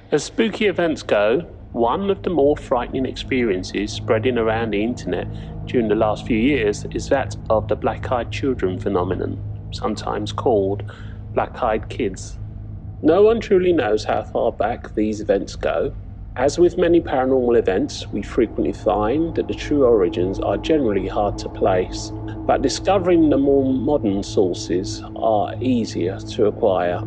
As spooky events go, one of the more frightening experiences spreading around the internet during the last few years is that of the black-eyed children phenomenon, sometimes called black-eyed kids. No one truly knows how far back these events go. As with many paranormal events, we frequently find that the true origins are generally hard to place, but discovering the more modern sources are easier to acquire.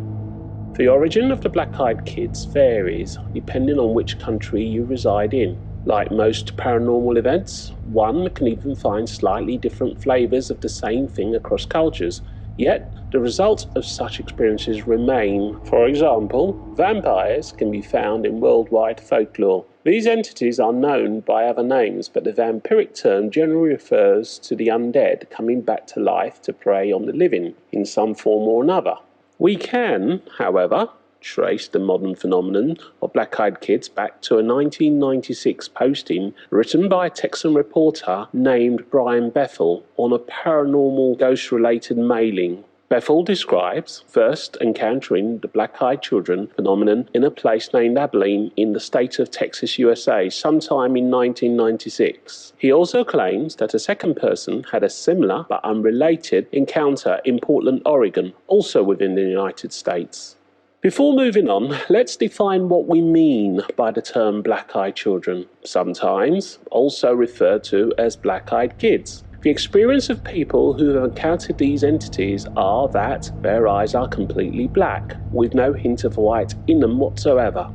The origin of the black-eyed kids varies depending on which country you reside in. Like most paranormal events, one can even find slightly different flavors of the same thing across cultures, yet the results of such experiences remain. For example, vampires can be found in worldwide folklore. These entities are known by other names, but the vampiric term generally refers to the undead coming back to life to prey on the living in some form or another. We can, however, trace the modern phenomenon of black-eyed kids back to a 1996 posting written by a Texan reporter named Brian Bethel on a paranormal ghost-related mailing. Bethel describes first encountering the black-eyed children phenomenon in a place named Abilene in the state of Texas, USA, sometime in 1996. He also claims that a second person had a similar but unrelated encounter in Portland, Oregon, also within the United States. Before moving on, let's define what we mean by the term black-eyed children, sometimes also referred to as black-eyed kids. The experience of people who have encountered these entities are that their eyes are completely black, with no hint of white in them whatsoever.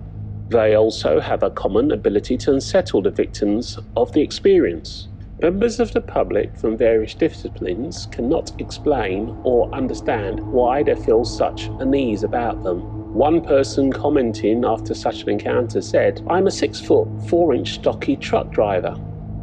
They also have a common ability to unsettle the victims of the experience. Members of the public from various disciplines cannot explain or understand why they feel such unease about them. One person commenting after such an encounter said, "I'm a 6-foot, 4-inch stocky truck driver.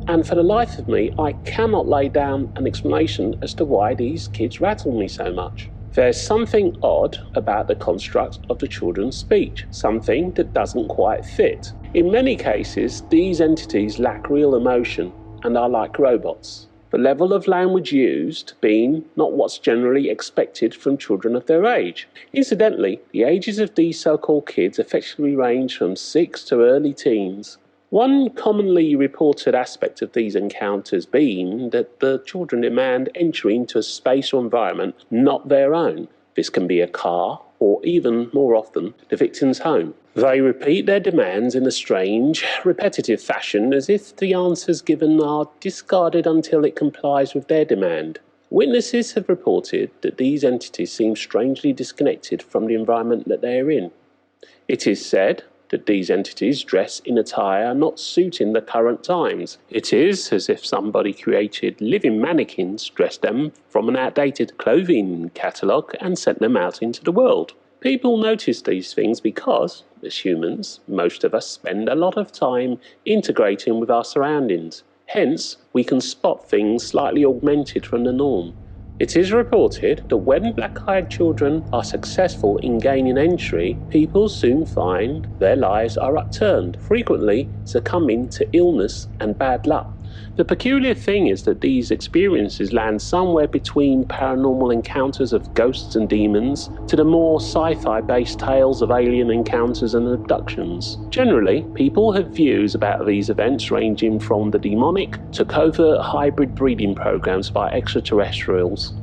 And for the life of me, I cannot lay down an explanation as to why these kids rattle me so much. There's something odd about the construct of the children's speech, something that doesn't quite fit. In many cases, these entities lack real emotion and are like robots. The level of language used being not what's generally expected from children of their age. Incidentally, the ages of these so-called kids effectively range from 6 to early teens. One commonly reported aspect of these encounters being that the children demand entry into a space or environment not their own. This can be a car, or even more often, the victim's home. They repeat their demands in a strange, repetitive fashion as if the answers given are discarded until it complies with their demand. Witnesses have reported that these entities seem strangely disconnected from the environment that they are in. It is said that these entities dress in attire not suiting the current times. It is as if somebody created living mannequins, dressed them from an outdated clothing catalogue and sent them out into the world. People notice these things because, as humans, most of us spend a lot of time integrating with our surroundings. Hence, we can spot things slightly augmented from the norm. It is reported that when black-eyed children are successful in gaining entry, people soon find their lives are upturned, frequently succumbing to illness and bad luck. The peculiar thing is that these experiences land somewhere between paranormal encounters of ghosts and demons to the more sci-fi based tales of alien encounters and abductions. Generally, people have views about these events ranging from the demonic to covert hybrid breeding programs by extraterrestrials.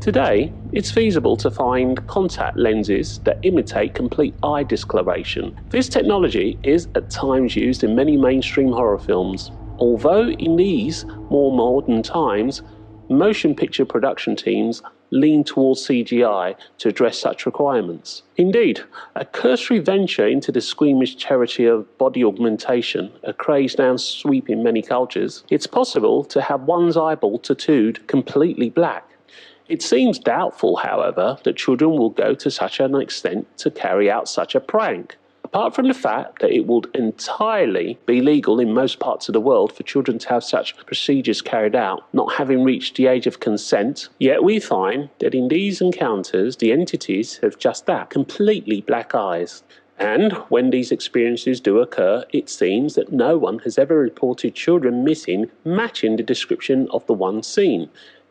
Today, it's feasible to find contact lenses that imitate complete eye discoloration. This technology is at times used in many mainstream horror films. Although in these more modern times, motion picture production teams lean towards CGI to address such requirements. Indeed, a cursory venture into the squeamish territory of body augmentation, a craze now sweeping many cultures, it's possible to have one's eyeball tattooed completely black. It seems doubtful, however, that children will go to such an extent to carry out such a prank. Apart from the fact that it would entirely be legal in most parts of the world for children to have such procedures carried out, not having reached the age of consent, yet we find that in these encounters the entities have just that, completely black eyes. And when these experiences do occur, it seems that no one has ever reported children missing matching the description of the one seen.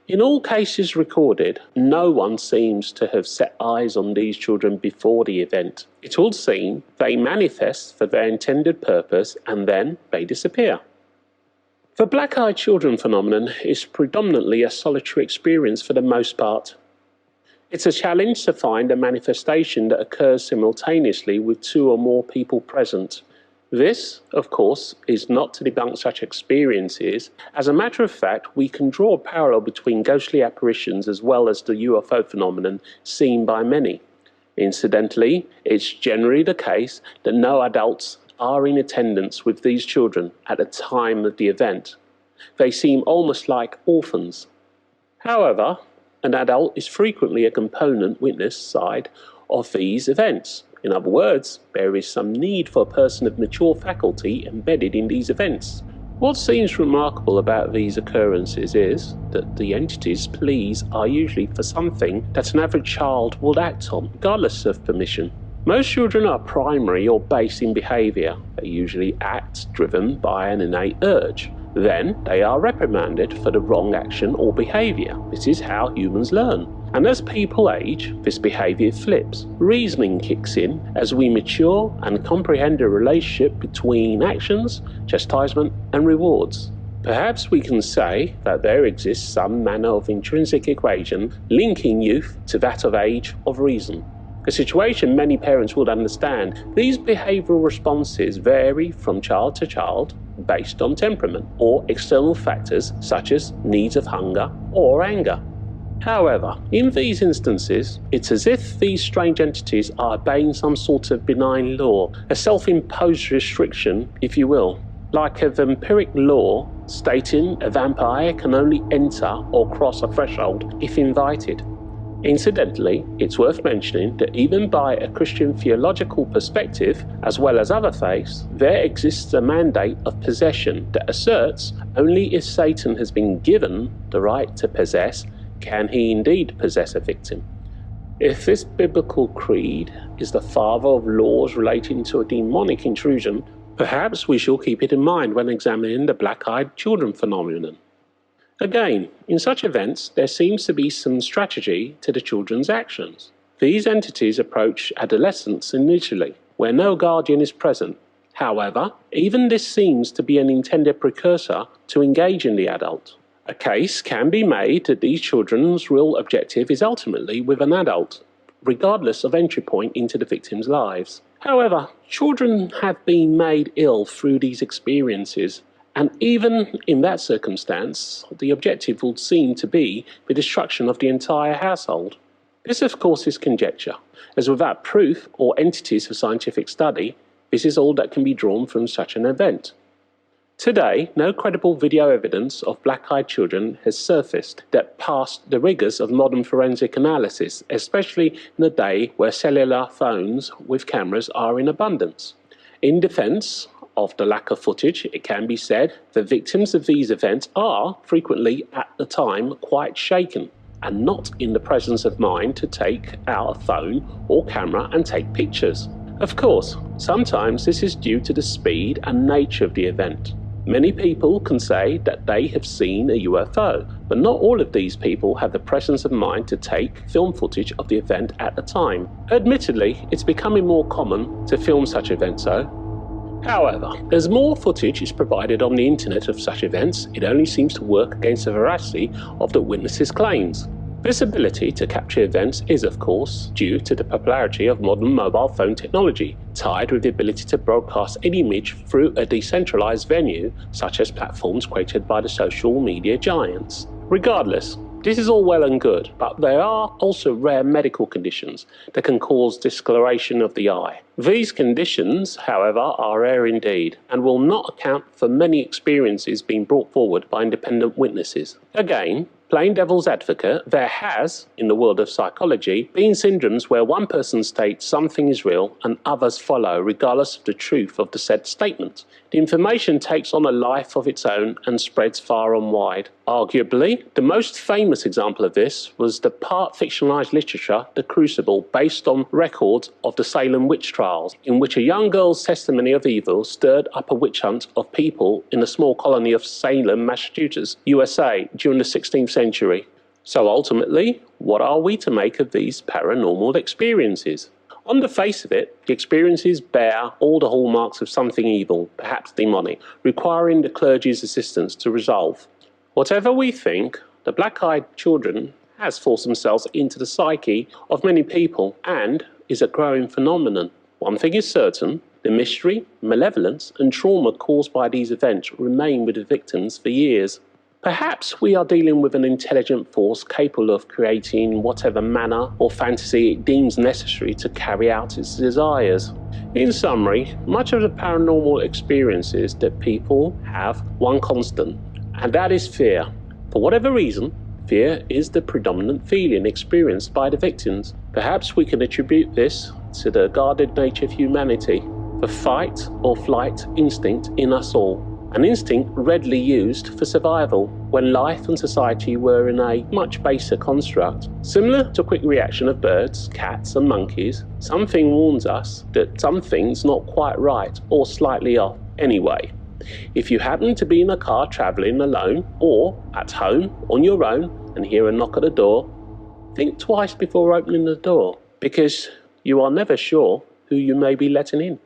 In all cases recorded, no one seems to have set eyes on these children before the event. It would seem they manifest for their intended purpose and then they disappear. The black-eyed children phenomenon is predominantly a solitary experience for the most part. It's a challenge to find a manifestation that occurs simultaneously with two or more people present. This, of course, is not to debunk such experiences. As a matter of fact, we can draw a parallel between ghostly apparitions as well as the UFO phenomenon seen by many. Incidentally, it's generally the case that no adults are in attendance with these children at the time of the event. They seem almost like orphans. However, an adult is frequently a component witness side of these events. In other words, there is some need for a person of mature faculty embedded in these events. What seems remarkable about these occurrences is that the entities' pleas are usually for something that an average child would act on, regardless of permission. Most children are primary or base in behaviour. They usually act driven by an innate urge. Then they are reprimanded for the wrong action or behaviour. This is how humans learn. And as people age, this behaviour flips. Reasoning kicks in as we mature and comprehend the relationship between actions, chastisement and rewards. Perhaps we can say that there exists some manner of intrinsic equation linking youth to that of age of reason. A situation many parents would understand. These behavioural responses vary from child to child based on temperament or external factors such as needs of hunger or anger. However, in these instances, it's as if these strange entities are obeying some sort of benign law, a self-imposed restriction, if you will, like a vampiric law stating a vampire can only enter or cross a threshold if invited. Incidentally, it's worth mentioning that even by a Christian theological perspective, as well as other faiths, there exists a mandate of possession that asserts only if Satan has been given the right to possess can he indeed possess a victim. If this biblical creed is the father of laws relating to a demonic intrusion, perhaps we shall keep it in mind when examining the black-eyed children phenomenon. Again, in such events, there seems to be some strategy to the children's actions. These entities approach adolescence initially, where no guardian is present. However, even this seems to be an intended precursor to engage in the adult. A case can be made that these children's real objective is ultimately with an adult, regardless of entry point into the victim's lives. However, children have been made ill through these experiences, and even in that circumstance, the objective would seem to be the destruction of the entire household. This, of course, is conjecture, as without proof or entities for scientific study, this is all that can be drawn from such an event. Today, no credible video evidence of black-eyed children has surfaced that passed the rigours of modern forensic analysis, especially in a day where cellular phones with cameras are in abundance. In defence of the lack of footage, it can be said the victims of these events are frequently at the time quite shaken and not in the presence of mind to take out a phone or camera and take pictures. Of course, sometimes this is due to the speed and nature of the event. Many people can say that they have seen a UFO, but not all of these people have the presence of mind to take film footage of the event at the time. Admittedly, it's becoming more common to film such events though. However, as more footage is provided on the internet of such events, it only seems to work against the veracity of the witnesses' claims. This ability to capture events is, of course, due to the popularity of modern mobile phone technology, tied with the ability to broadcast any image through a decentralized venue, such as platforms created by the social media giants. Regardless, this is all well and good, but there are also rare medical conditions that can cause discoloration of the eye. These conditions, however, are rare indeed, and will not account for many experiences being brought forward by independent witnesses. Again, plain devil's advocate, there has, in the world of psychology, been syndromes where one person states something is real and others follow regardless of the truth of the said statement. The information takes on a life of its own and spreads far and wide. Arguably, the most famous example of this was the part fictionalized literature The Crucible, based on records of the Salem witch trials, in which a young girl's testimony of evil stirred up a witch hunt of people in a small colony of Salem, Massachusetts, USA, during the 16th century. So ultimately, what are we to make of these paranormal experiences? On the face of it, the experiences bear all the hallmarks of something evil, perhaps demonic, requiring the clergy's assistance to resolve. Whatever we think, the black-eyed children has forced themselves into the psyche of many people and is a growing phenomenon. One thing is certain, the mystery, malevolence and trauma caused by these events remain with the victims for years. Perhaps we are dealing with an intelligent force capable of creating whatever manner or fantasy it deems necessary to carry out its desires. In summary, much of the paranormal experiences that people have one constant, and that is fear. For whatever reason, fear is the predominant feeling experienced by the victims. Perhaps we can attribute this to the guarded nature of humanity, the fight or flight instinct in us all. An instinct readily used for survival when life and society were in a much baser construct. Similar to a quick reaction of birds, cats and monkeys, something warns us that something's not quite right or slightly off. Anyway, if you happen to be in a car travelling alone or at home on your own and hear a knock at the door, think twice before opening the door, because you are never sure who you may be letting in.